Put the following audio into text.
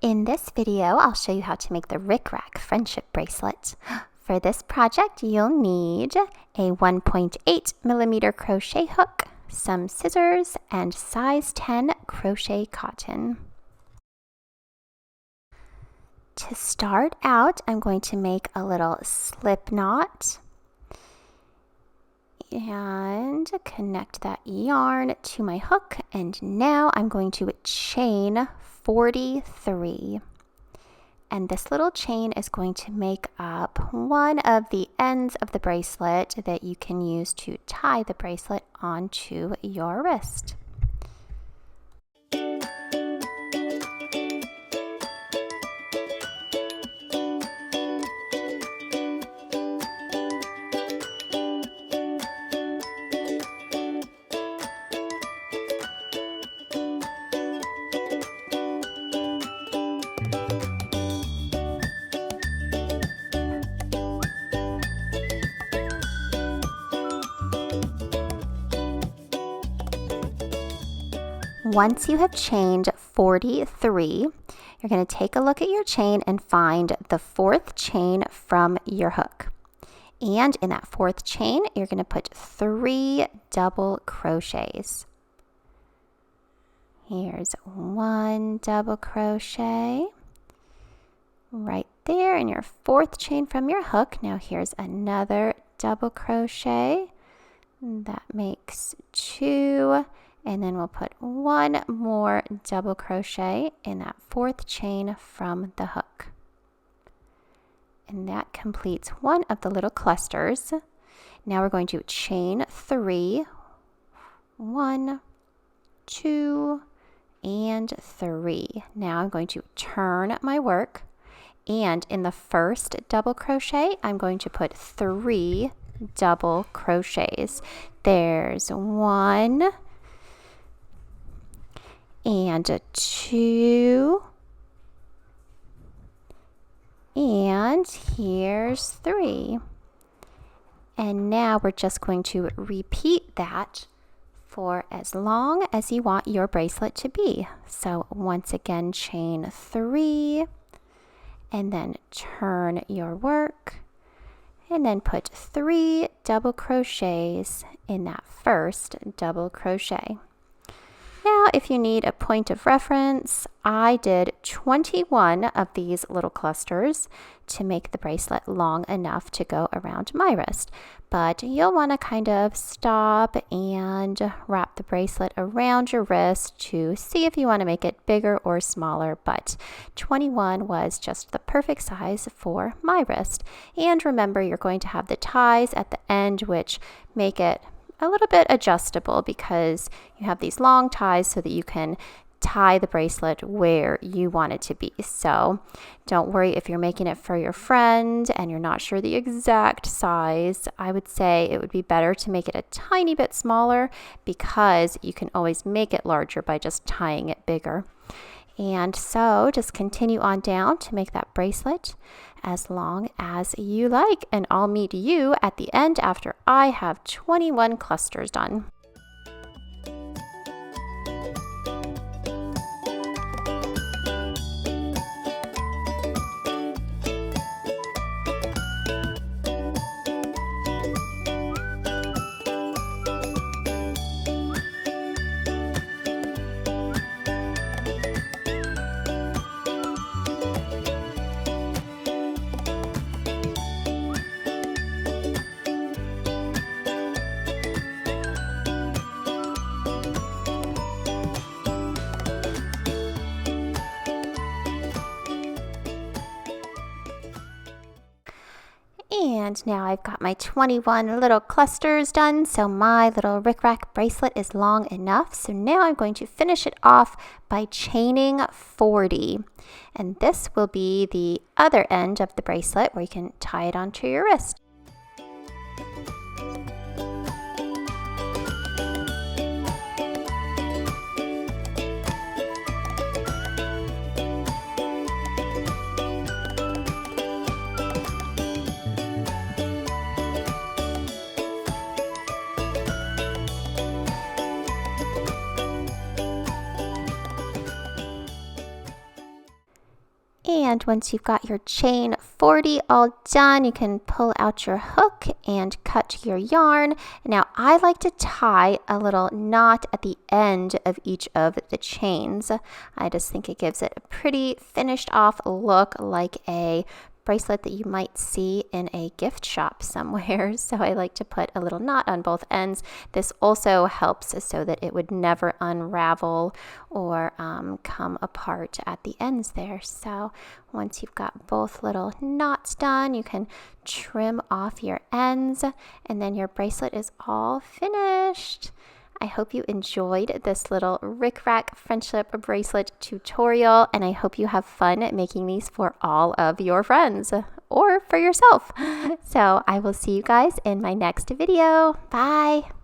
In this video, I'll show you how to make the rickrack friendship bracelet. For this project, you'll need a 1.8mm crochet hook, some scissors, and size 10 crochet cotton. To start out, I'm going to make a little slip knot and connect that yarn to my hook, and now I'm going to chain 43, and this little chain is going to make up one of the ends of the bracelet that you can use to tie the bracelet onto your wrist. Once you have chained 43, you're going to take a look at your chain and find the fourth chain from your hook. And in that fourth chain, you're going to put 3 double crochets. Here's 1 double crochet right there in your fourth chain from your hook. Now here's another double crochet. That makes 2. And then we'll put 1 more double crochet in that fourth chain from the hook. And that completes one of the little clusters. Now we're going to chain 3, 1, 2, and 3. Now I'm going to turn my work, and in the first double crochet, I'm going to put 3 double crochets. There's 1, and 2, and here's 3. And now we're just going to repeat that for as long as you want your bracelet to be. So once again, chain 3, and then turn your work, and then put 3 double crochets in that first double crochet. Now, if you need a point of reference, I did 21 of these little clusters to make the bracelet long enough to go around my wrist. But you'll want to kind of stop and wrap the bracelet around your wrist to see if you want to make it bigger or smaller. But 21 was just the perfect size for my wrist. And remember, you're going to have the ties at the end, which make it a little bit adjustable because you have these long ties so that you can tie the bracelet where you want it to be. So don't worry if you're making it for your friend and you're not sure the exact size. I would say it would be better to make it a tiny bit smaller because you can always make it larger by just tying it bigger. And so just continue on down to make that bracelet as long as you like, and I'll meet you at the end after I have 21 clusters done. And now I've got my 21 little clusters done, so my little rickrack bracelet is long enough. So now I'm going to finish it off by chaining 40. And this will be the other end of the bracelet where you can tie it onto your wrist. And once you've got your chain 40 all done, you can pull out your hook and cut your yarn. Now I like to tie a little knot at the end of each of the chains. I just think it gives it a pretty finished off look, like a bracelet that you might see in a gift shop somewhere. So I like to put a little knot on both ends. This also helps so that it would never unravel or come apart at the ends there. So once you've got both little knots done, you can trim off your ends, and then your bracelet is all finished. I hope you enjoyed this little rickrack friendship bracelet tutorial, and I hope you have fun making these for all of your friends or for yourself. So I will see you guys in my next video. Bye.